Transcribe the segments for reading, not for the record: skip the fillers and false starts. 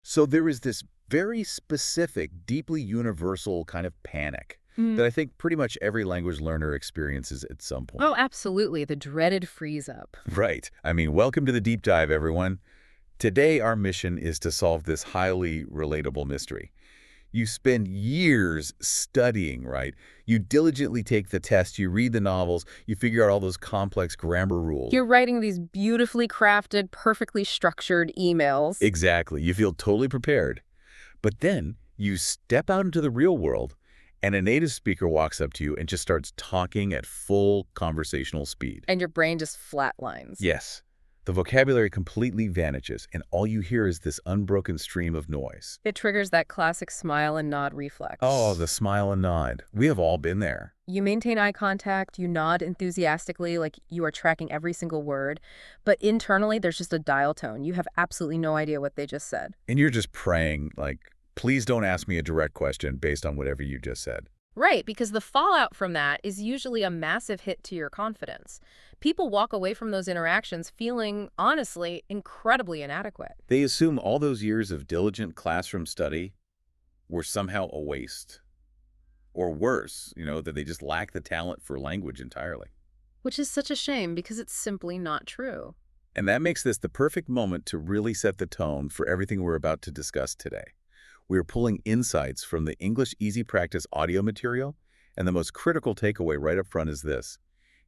So there is this very specific, deeply universal kind of panic Mm. that I think pretty much every language learner experiences at some point. Oh, absolutely. The dreaded freeze up. Right. I mean, welcome to the deep dive, everyone. Today, our mission is to solve this highly relatable mystery. You spend years studying, right? You diligently take the test, you read the novels, you figure out all those complex grammar rules. You're writing these beautifully crafted, perfectly structured emails. Exactly. You feel totally prepared. But then you step out into the real world, and a native speaker walks up to you and just starts talking at full conversational speed. And your brain just flatlines. Yes, the vocabulary completely vanishes, and all you hear is this unbroken stream of noise. It triggers that classic smile and nod reflex. Oh, the smile and nod. We have all been there. You maintain eye contact, you nod enthusiastically like you are tracking every single word, but internally there's just a dial tone. You have absolutely no idea what they just said. And you're just praying, like, please don't ask me a direct question based on whatever you just said. Right, because the fallout from that is usually a massive hit to your confidence. People walk away from those interactions feeling, honestly, incredibly inadequate. They assume all those years of diligent classroom study were somehow a waste. Or worse, that they just lack the talent for language entirely. Which is such a shame because it's simply not true. And that makes this the perfect moment to really set the tone for everything we're about to discuss today. We are pulling insights from the English Easy Practice audio material, and the most critical takeaway right up front is this.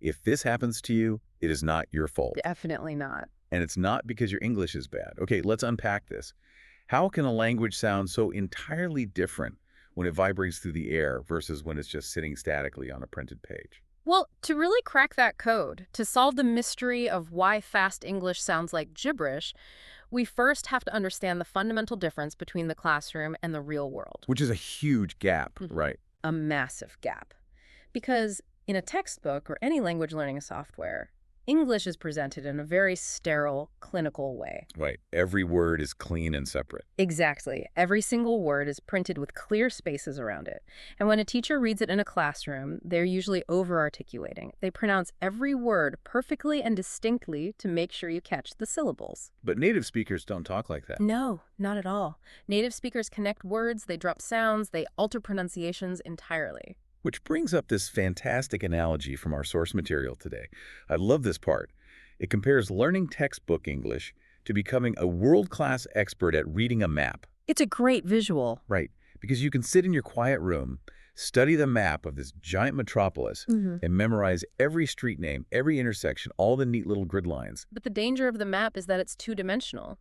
If this happens to you, it is not your fault. Definitely not. And it's not because your English is bad. Okay, let's unpack this. How can a language sound so entirely different when it vibrates through the air versus when it's just sitting statically on a printed page? Well, to really crack that code, to solve the mystery of why fast English sounds like gibberish, we first have to understand the fundamental difference between the classroom and the real world. Which is a huge gap, Mhm. right? A massive gap. Because in a textbook or any language learning software, English is presented in a very sterile, clinical way. Right. Every word is clean and separate. Exactly. Every single word is printed with clear spaces around it. And when a teacher reads it in a classroom, they're usually over-articulating. They pronounce every word perfectly and distinctly to make sure you catch the syllables. But native speakers don't talk like that. No, not at all. Native speakers connect words, they drop sounds, they alter pronunciations entirely. Which brings up this fantastic analogy from our source material today. I love this part. It compares learning textbook English to becoming a world-class expert at reading a map. It's a great visual. Right, because you can sit in your quiet room, study the map of this giant metropolis, and memorize every street name, every intersection, all the neat little grid lines. But the danger of the map is that it's two-dimensional.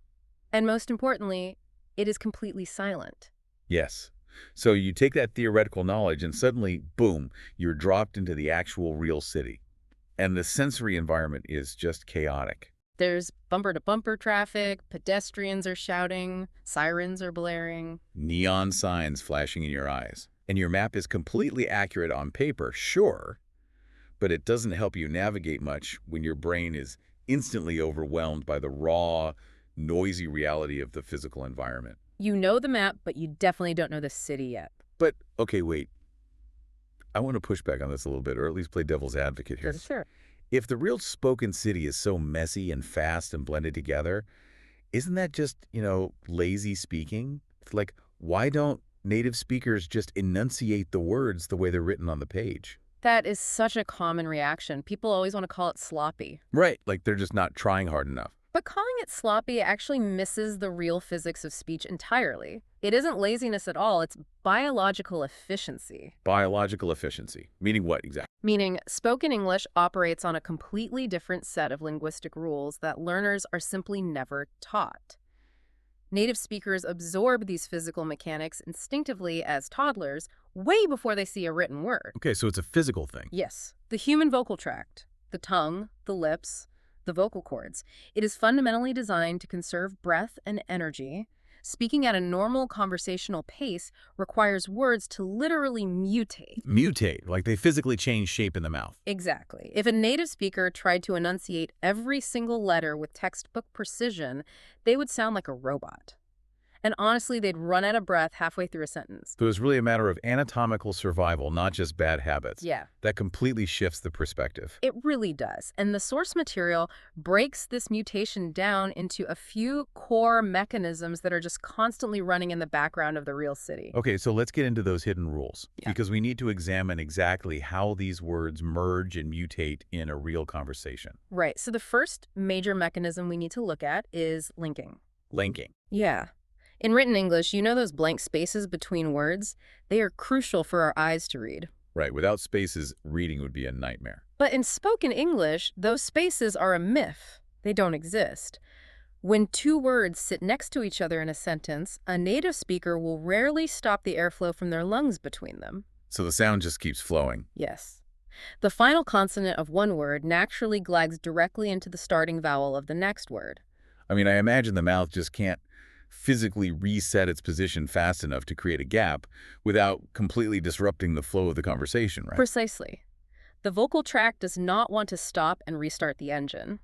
And most importantly, it is completely silent. Yes. So you take that theoretical knowledge and suddenly, boom, you're dropped into the actual real city. And the sensory environment is just chaotic. There's bumper-to-bumper traffic, pedestrians are shouting, sirens are blaring. Neon signs flashing in your eyes. And your map is completely accurate on paper, sure, but it doesn't help you navigate much when your brain is instantly overwhelmed by the raw, noisy reality of the physical environment. You know the map, but you definitely don't know the city yet. But, okay, wait. I want to push back on this a little bit, or at least play devil's advocate here. Sure. If the real spoken city is so messy and fast and blended together, isn't that just, lazy speaking? Like, why don't native speakers just enunciate the words the way they're written on the page? That is such a common reaction. People always want to call it sloppy. Right, like they're just not trying hard enough. But calling it sloppy actually misses the real physics of speech entirely. It isn't laziness at all, it's biological efficiency. Biological efficiency, meaning what exactly? Meaning, spoken English operates on a completely different set of linguistic rules that learners are simply never taught. Native speakers absorb these physical mechanics instinctively as toddlers, way before they see a written word. Okay, so it's a physical thing. Yes, the human vocal tract, the tongue, the lips, the vocal cords. It is fundamentally designed to conserve breath and energy. Speaking at a normal conversational pace requires words to literally mutate. Mutate, like they physically change shape in the mouth. Exactly. If a native speaker tried to enunciate every single letter with textbook precision, they would sound like a robot. And honestly, they'd run out of breath halfway through a sentence. So it's really a matter of anatomical survival, not just bad habits. Yeah. That completely shifts the perspective. It really does. And the source material breaks this mutation down into a few core mechanisms that are just constantly running in the background of the real city. Okay, so let's get into those hidden rules, Yeah. because we need to examine exactly how these words merge and mutate in a real conversation. Right. So the first major mechanism we need to look at is linking. Linking. Yeah. In written English, you know those blank spaces between words? They are crucial for our eyes to read. Right, without spaces, reading would be a nightmare. But in spoken English, those spaces are a myth. They don't exist. When two words sit next to each other in a sentence, a native speaker will rarely stop the airflow from their lungs between them. So the sound just keeps flowing. Yes. The final consonant of one word naturally glides directly into the starting vowel of the next word. I mean, I imagine the mouth just can't physically reset its position fast enough to create a gap without completely disrupting the flow of the conversation, right? Precisely. The vocal tract does not want to stop and restart the engine.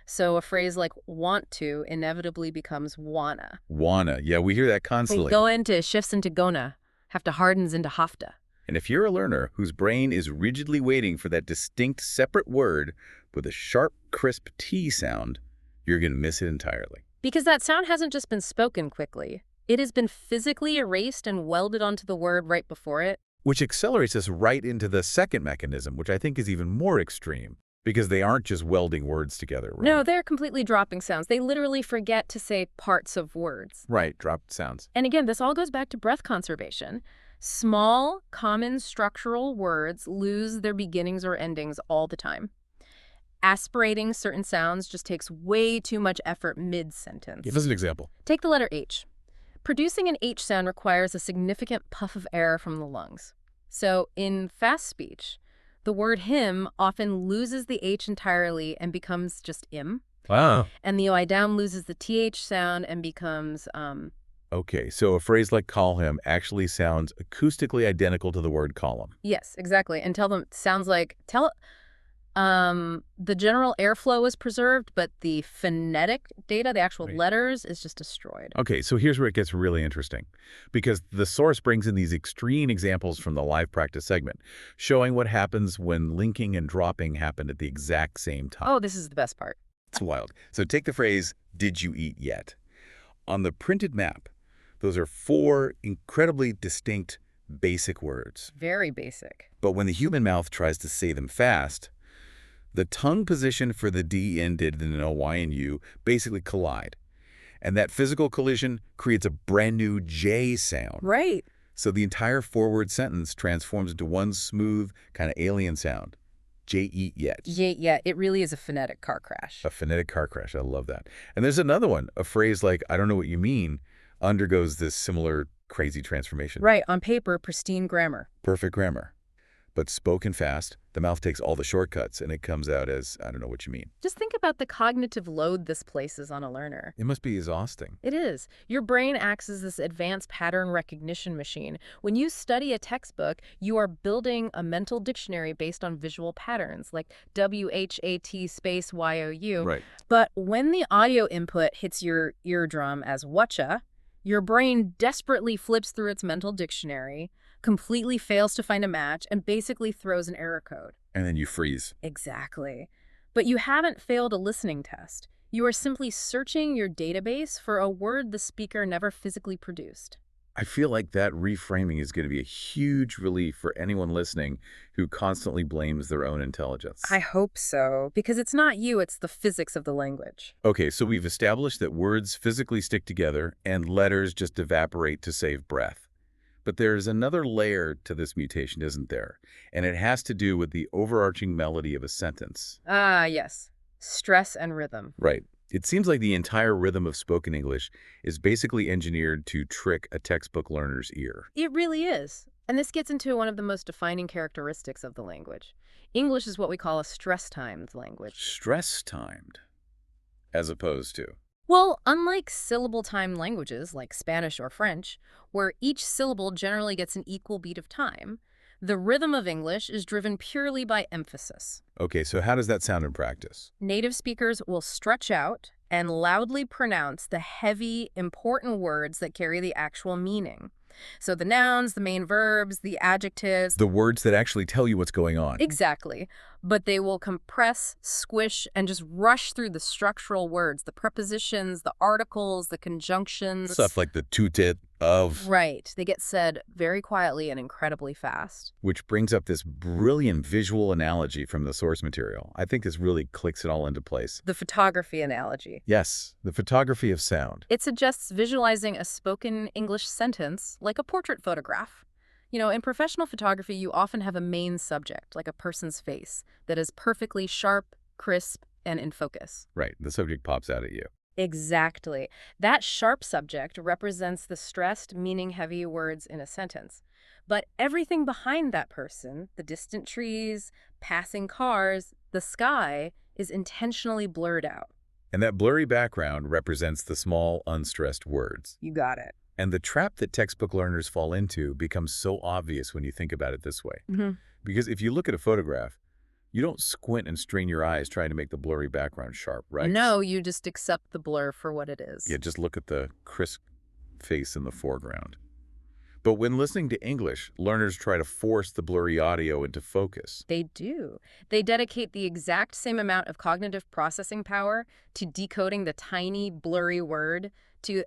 So a phrase like want to inevitably becomes wanna. Wanna. Yeah, we hear that constantly. Go into shifts into gonna, have to hardens into hafta. And if you're a learner whose brain is rigidly waiting for that distinct separate word with a sharp, crisp T sound, you're going to miss it entirely. Because that sound hasn't just been spoken quickly. It has been physically erased and welded onto the word right before it. Which accelerates us right into the second mechanism, which I think is even more extreme, because they aren't just welding words together, right? No, they're completely dropping sounds. They literally forget to say parts of words. Right, dropped sounds. And again, this all goes back to breath conservation. Small, common structural words lose their beginnings or endings all the time. Aspirating certain sounds just takes way too much effort mid-sentence. Give us an example. Take the letter H. Producing an H sound requires a significant puff of air from the lungs. So in fast speech, the word him often loses the H entirely and becomes just im. Wow. And the OI down loses the TH sound and becomes Okay, so a phrase like call him actually sounds acoustically identical to the word column. Yes, exactly. And tell them sounds like the general airflow is preserved, but the phonetic data, the actual Right. letters, is just destroyed. Okay, so here's where it gets really interesting, because the source brings in these extreme examples from the live practice segment, showing what happens when linking and dropping happen at the exact same time. Oh, this is the best part. It's wild. So take the phrase, did you eat yet? On the printed map, those are 4 incredibly distinct basic words. Very basic. But when the human mouth tries to say them fast, the tongue position for the D ended in an OY and U basically collide. And that physical collision creates a brand new J sound. Right. So the entire forward sentence transforms into one smooth, kind of alien sound. J eat yet. Yeah, it really is a phonetic car crash. A phonetic car crash. I love that. And there's another one. A phrase like, I don't know what you mean, undergoes this similar crazy transformation. Right, on paper, pristine grammar. Perfect grammar. But spoken fast, the mouth takes all the shortcuts and it comes out as, I don't know what you mean. Just think about the cognitive load this places on a learner. It must be exhausting. It is. Your brain acts as this advanced pattern recognition machine. When you study a textbook, you are building a mental dictionary based on visual patterns, like WHAT space YOU. Right. But when the audio input hits your eardrum as whatcha, your brain desperately flips through its mental dictionary, completely fails to find a match, and basically throws an error code. And then you freeze. Exactly. But you haven't failed a listening test. You are simply searching your database for a word the speaker never physically produced. I feel like that reframing is going to be a huge relief for anyone listening who constantly blames their own intelligence. I hope so, because it's not you, it's the physics of the language. Okay, so we've established that words physically stick together and letters just evaporate to save breath. But there's another layer to this mutation, isn't there? And it has to do with the overarching melody of a sentence. Ah, yes. Stress and rhythm. Right. It seems like the entire rhythm of spoken English is basically engineered to trick a textbook learner's ear. It really is. And this gets into one of the most defining characteristics of the language. English is what we call a stress-timed language. Stress-timed, as opposed to. Well, unlike syllable-timed languages like Spanish or French, where each syllable generally gets an equal beat of time, the rhythm of English is driven purely by emphasis. Okay, so how does that sound in practice? Native speakers will stretch out and loudly pronounce the heavy, important words that carry the actual meaning. So the nouns, the main verbs, the adjectives. The words that actually tell you what's going on. Exactly. But they will compress, squish, and just rush through the structural words, the prepositions, the articles, the conjunctions. Stuff like the to-tit, of. Right. They get said very quietly and incredibly fast. Which brings up this brilliant visual analogy from the source material. I think this really clicks it all into place. The photography analogy. Yes, the photography of sound. It suggests visualizing a spoken English sentence like a portrait photograph. You know, in professional photography, you often have a main subject, like a person's face, that is perfectly sharp, crisp, and in focus. Right, the subject pops out at you. Exactly. That sharp subject represents the stressed, meaning-heavy words in a sentence. But everything behind that person, the distant trees, passing cars, the sky, is intentionally blurred out. And that blurry background represents the small, unstressed words. You got it. And the trap that textbook learners fall into becomes so obvious when you think about it this way. Mm-hmm. Because if you look at a photograph, you don't squint and strain your eyes trying to make the blurry background sharp, right? No, you just accept the blur for what it is. Yeah, just look at the crisp face in the foreground. But when listening to English, learners try to force the blurry audio into focus. They do. They dedicate the exact same amount of cognitive processing power to decoding the tiny, blurry word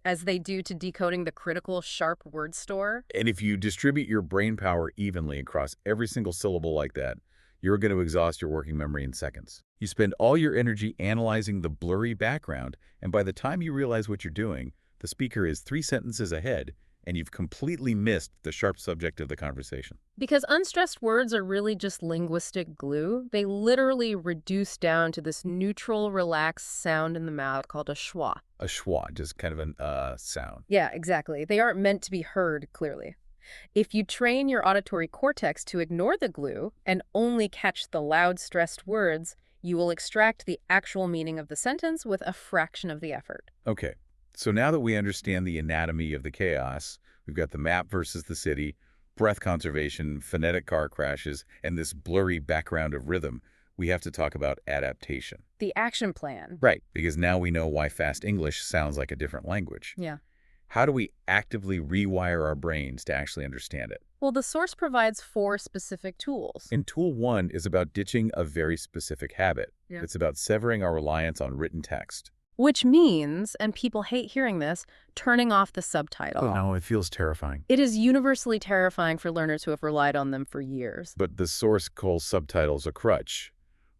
as they do to decoding the critical, sharp word store. And if you distribute your brain power evenly across every single syllable like that, you're going to exhaust your working memory in seconds. You spend all your energy analyzing the blurry background, and by the time you realize what you're doing, the speaker is 3 sentences ahead, and you've completely missed the sharp subject of the conversation. Because unstressed words are really just linguistic glue. They literally reduce down to this neutral, relaxed sound in the mouth called a schwa. A schwa, just kind of an sound. Yeah, exactly. They aren't meant to be heard clearly. If you train your auditory cortex to ignore the glue and only catch the loud, stressed words, you will extract the actual meaning of the sentence with a fraction of the effort. Okay, so now that we understand the anatomy of the chaos, we've got the map versus the city, breath conservation, phonetic car crashes, and this blurry background of rhythm, we have to talk about adaptation. The action plan. Right, because now we know why fast English sounds like a different language. Yeah. How do we actively rewire our brains to actually understand it? Well, the source provides 4 specific tools. And tool 1 is about ditching a very specific habit. Yeah. It's about severing our reliance on written text. Which means, and people hate hearing this, turning off the subtitle. Oh, no, it feels terrifying. It is universally terrifying for learners who have relied on them for years. But the source calls subtitles a crutch,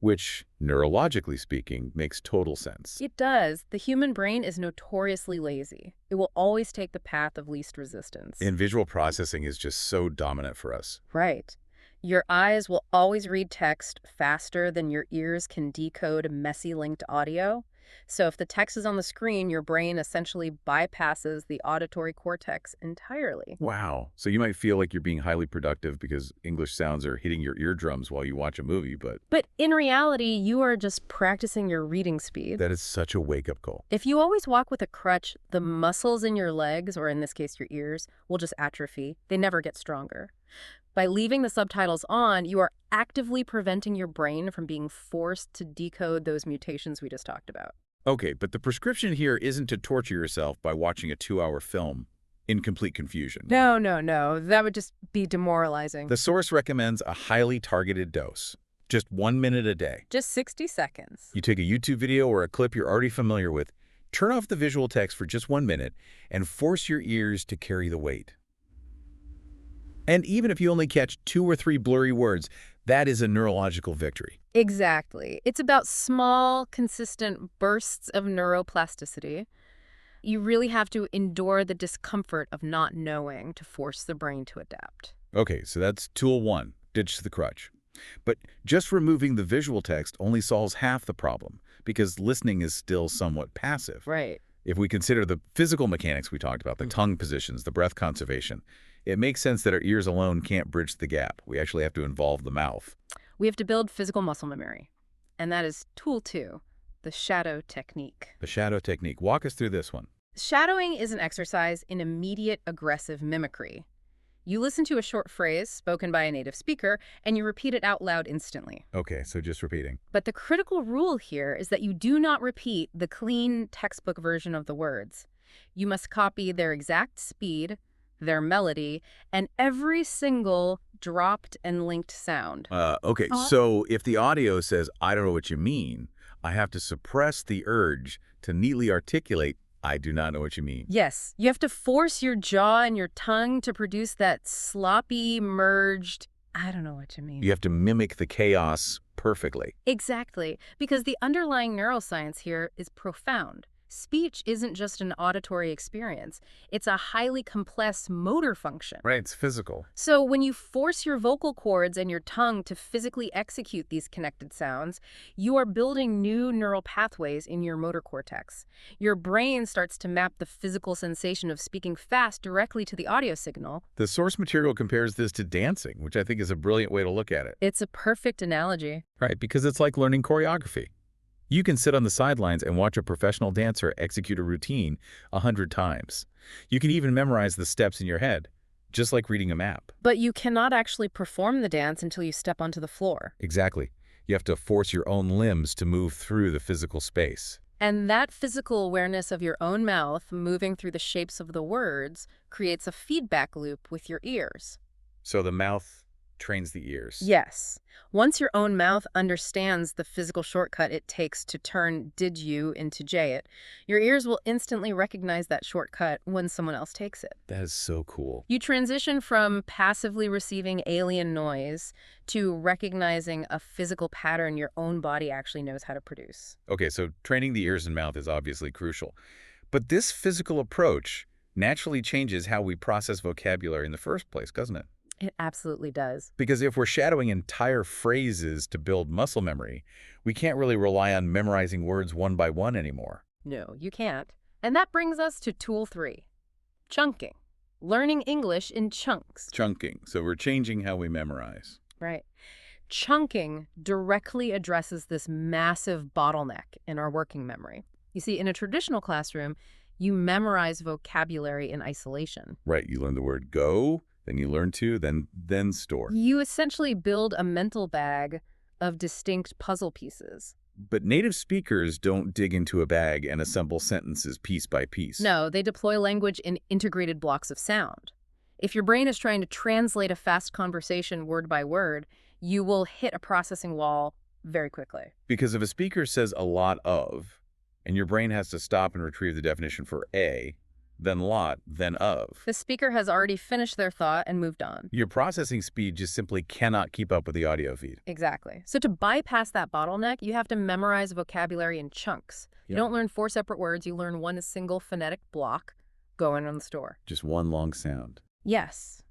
which, neurologically speaking, makes total sense. It does. The human brain is notoriously lazy. It will always take the path of least resistance. And visual processing is just so dominant for us. Right. Your eyes will always read text faster than your ears can decode messy linked audio. So if the text is on the screen, your brain essentially bypasses the auditory cortex entirely. Wow. So you might feel like you're being highly productive because English sounds are hitting your eardrums while you watch a movie, but in reality, you are just practicing your reading speed. that is such a wake-up call. If you always walk with a crutch, the muscles in your legs, or in this case your ears, will just atrophy. They never get stronger. By leaving the subtitles on, you are actively preventing your brain from being forced to decode those mutations we just talked about. Okay, but the prescription here isn't to torture yourself by watching a 2-hour film in complete confusion. No. That would just be demoralizing. The source recommends a highly targeted dose, just 1 minute a day. Just 60 seconds. You take a YouTube video or a clip you're already familiar with, turn off the visual text for just 1 minute, and force your ears to carry the weight. And even if you only catch 2 or 3 blurry words, that is a neurological victory. Exactly. It's about small, consistent bursts of neuroplasticity. You really have to endure the discomfort of not knowing to force the brain to adapt. Okay, so that's tool 1, ditch the crutch. But just removing the visual text only solves half the problem, because listening is still somewhat passive. Right. If we consider the physical mechanics we talked about, the tongue positions, the breath conservation, it makes sense that our ears alone can't bridge the gap. We actually have to involve the mouth. We have to build physical muscle memory. And that is tool 2, the shadow technique. The shadow technique. Walk us through this one. Shadowing is an exercise in immediate aggressive mimicry. You listen to a short phrase spoken by a native speaker, and you repeat it out loud instantly. Okay, so just repeating. But the critical rule here is that you do not repeat the clean textbook version of the words. You must copy their exact speed, their melody, and every single dropped and linked sound. Okay, so if the audio says, I don't know what you mean, I have to suppress the urge to neatly articulate, I do not know what you mean. Yes, you have to force your jaw and your tongue to produce that sloppy, merged, I don't know what you mean. You have to mimic the chaos perfectly. Exactly, because the underlying neuroscience here is profound. Speech isn't just an auditory experience. It's a highly complex motor function. Right, it's physical. So when you force your vocal cords and your tongue to physically execute these connected sounds, you are building new neural pathways in your motor cortex. Your brain starts to map the physical sensation of speaking fast directly to the audio signal. The source material compares this to dancing, which I think is a brilliant way to look at it. It's a perfect analogy. Right, because it's like learning choreography. You can sit on the sidelines and watch a professional dancer execute a routine 100 times. You can even memorize the steps in your head, just like reading a map. But you cannot actually perform the dance until you step onto the floor. Exactly. You have to force your own limbs to move through the physical space. And that physical awareness of your own mouth moving through the shapes of the words creates a feedback loop with your ears. So the mouth trains the ears. Yes. Once your own mouth understands the physical shortcut it takes to turn did you into J it, your ears will instantly recognize that shortcut when someone else takes it. That is so cool. You transition from passively receiving alien noise to recognizing a physical pattern your own body actually knows how to produce. Okay, so training the ears and mouth is obviously crucial. But this physical approach naturally changes how we process vocabulary in the first place, doesn't it? It absolutely does. Because if we're shadowing entire phrases to build muscle memory, we can't really rely on memorizing words one by one anymore. No, you can't. And that brings us to tool 3, chunking. Learning English in chunks. Chunking. So we're changing how we memorize. Right. Chunking directly addresses this massive bottleneck in our working memory. You see, in a traditional classroom, you memorize vocabulary in isolation. Right. You learn the word go, then you learn to, then store. You essentially build a mental bag of distinct puzzle pieces. But native speakers don't dig into a bag and assemble sentences piece by piece. No, they deploy language in integrated blocks of sound. If your brain is trying to translate a fast conversation word by word, you will hit a processing wall very quickly. Because if a speaker says a lot of, and your brain has to stop and retrieve the definition for a, then lot, then of, The speaker has already finished their thought and moved on. your processing speed just simply cannot keep up with the audio feed. Exactly. So to bypass that bottleneck, you have to memorize vocabulary in chunks. You don't learn 4 separate words, you learn one single phonetic block going on the store. Just one long sound. Yes.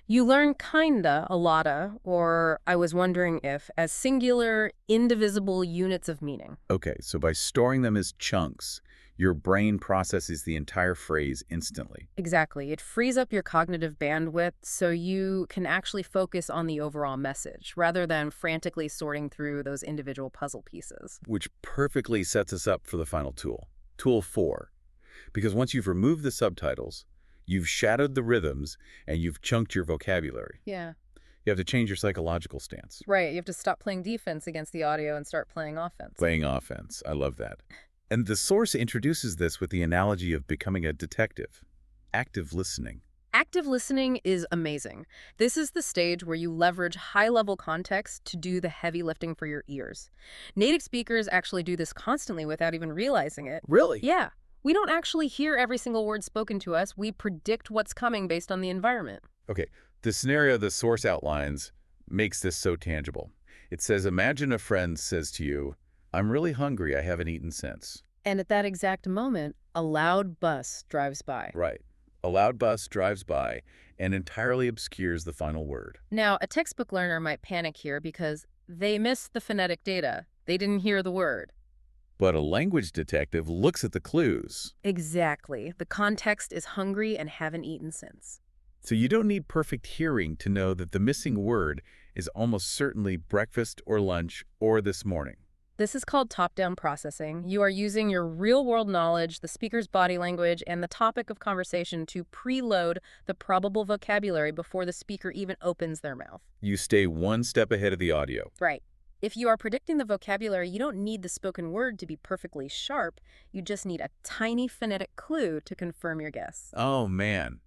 You learn kinda, a lotta, or I was wondering if, as singular, indivisible units of meaning. Okay, so by storing them as chunks, your brain processes the entire phrase instantly. Exactly. It frees up your cognitive bandwidth so you can actually focus on the overall message rather than frantically sorting through those individual puzzle pieces. Which perfectly sets us up for the final tool, tool 4. Because once you've removed the subtitles, you've shadowed the rhythms, and you've chunked your vocabulary. Yeah. You have to change your psychological stance. Right. You have to stop playing defense against the audio and start playing offense. Playing offense. I love that. And the source introduces this with the analogy of becoming a detective. Active listening. Active listening is amazing. This is the stage where you leverage high-level context to do the heavy lifting for your ears. Native speakers actually do this constantly without even realizing it. Really? Yeah. We don't actually hear every single word spoken to us. We predict what's coming based on the environment. Okay, the scenario the source outlines makes this so tangible. It says, imagine a friend says to you, I'm really hungry, I haven't eaten since. And at that exact moment, a loud bus drives by. Right. A loud bus drives by and entirely obscures the final word. Now, a textbook learner might panic here because they missed the phonetic data. They didn't hear the word. But a language detective looks at the clues. Exactly. The context is hungry and haven't eaten since. So you don't need perfect hearing to know that the missing word is almost certainly breakfast or lunch or this morning. This is called top-down processing. You are using your real-world knowledge, the speaker's body language, and the topic of conversation to preload the probable vocabulary before the speaker even opens their mouth. You stay one step ahead of the audio. Right. If you are predicting the vocabulary, you don't need the spoken word to be perfectly sharp. You just need a tiny phonetic clue to confirm your guess. Oh, man.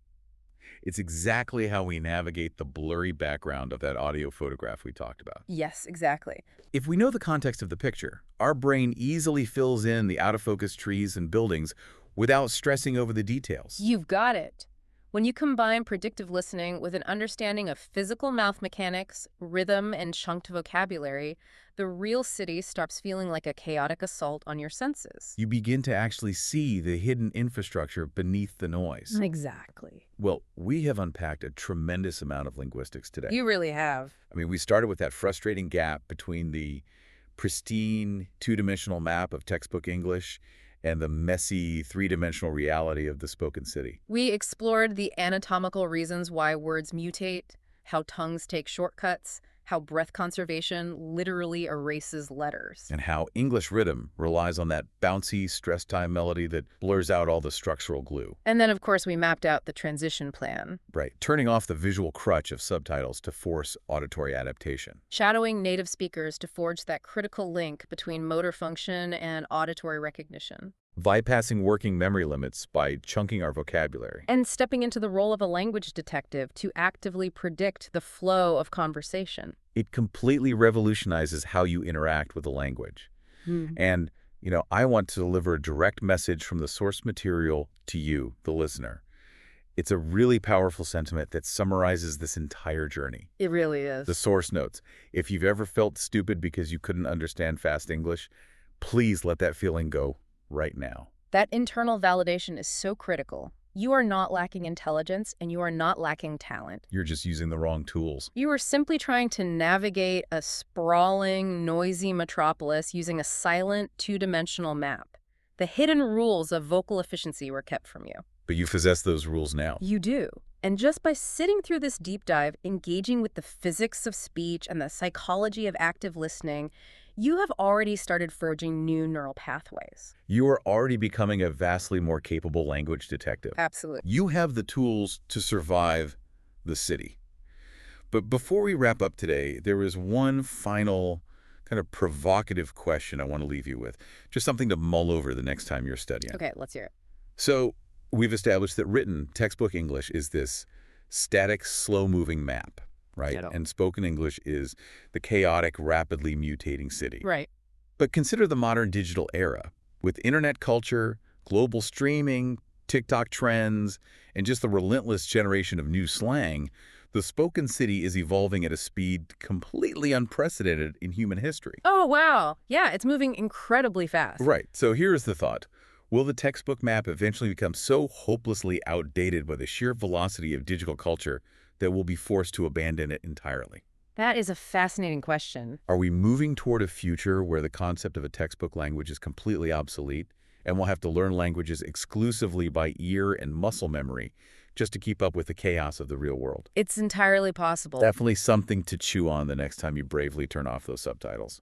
It's exactly how we navigate the blurry background of that audio photograph we talked about. Yes, exactly. If we know the context of the picture, our brain easily fills in the out-of-focus trees and buildings without stressing over the details. You've got it. When you combine predictive listening with an understanding of physical mouth mechanics, rhythm, and chunked vocabulary, the real city stops feeling like a chaotic assault on your senses. You begin to actually see the hidden infrastructure beneath the noise. Exactly. Well, we have unpacked a tremendous amount of linguistics today. You really have. I mean, we started with that frustrating gap between the pristine two-dimensional map of textbook English and the messy three-dimensional reality of the spoken city. We explored the anatomical reasons why words mutate, how tongues take shortcuts, how breath conservation literally erases letters. And how English rhythm relies on that bouncy, stress-time melody that blurs out all the structural glue. And then, of course, we mapped out the transition plan. Right, turning off the visual crutch of subtitles to force auditory adaptation. Shadowing native speakers to forge that critical link between motor function and auditory recognition. Bypassing working memory limits by chunking our vocabulary. And stepping into the role of a language detective to actively predict the flow of conversation. It completely revolutionizes how you interact with the language. And, I want to deliver a direct message from the source material to you, the listener. It's a really powerful sentiment that summarizes this entire journey. It really is. The source notes. If you've ever felt stupid because you couldn't understand fast English, please let that feeling go right now. That internal validation is so critical. You are not lacking intelligence and you are not lacking talent. You're just using the wrong tools. You are simply trying to navigate a sprawling, noisy metropolis using a silent, two-dimensional map. The hidden rules of vocal efficiency were kept from you. But you possess those rules now. You do. And just by sitting through this deep dive, engaging with the physics of speech and the psychology of active listening, you have already started forging new neural pathways. You are already becoming a vastly more capable language detective. Absolutely. You have the tools to survive the city. But before we wrap up today, there is one final kind of provocative question I want to leave you with. Just something to mull over the next time you're studying. Okay, let's hear it. So we've established that written textbook English is this static, slow-moving map, right? And spoken English is the chaotic, rapidly mutating city. Right. But consider the modern digital era. With internet culture, global streaming, TikTok trends, and just the relentless generation of new slang, the spoken city is evolving at a speed completely unprecedented in human history. Oh, wow. Yeah, it's moving incredibly fast. Right. So here's the thought. Will the textbook map eventually become so hopelessly outdated by the sheer velocity of digital culture that we'll be forced to abandon it entirely? That is a fascinating question. Are we moving toward a future where the concept of a textbook language is completely obsolete and we'll have to learn languages exclusively by ear and muscle memory just to keep up with the chaos of the real world? It's entirely possible. Definitely something to chew on the next time you bravely turn off those subtitles.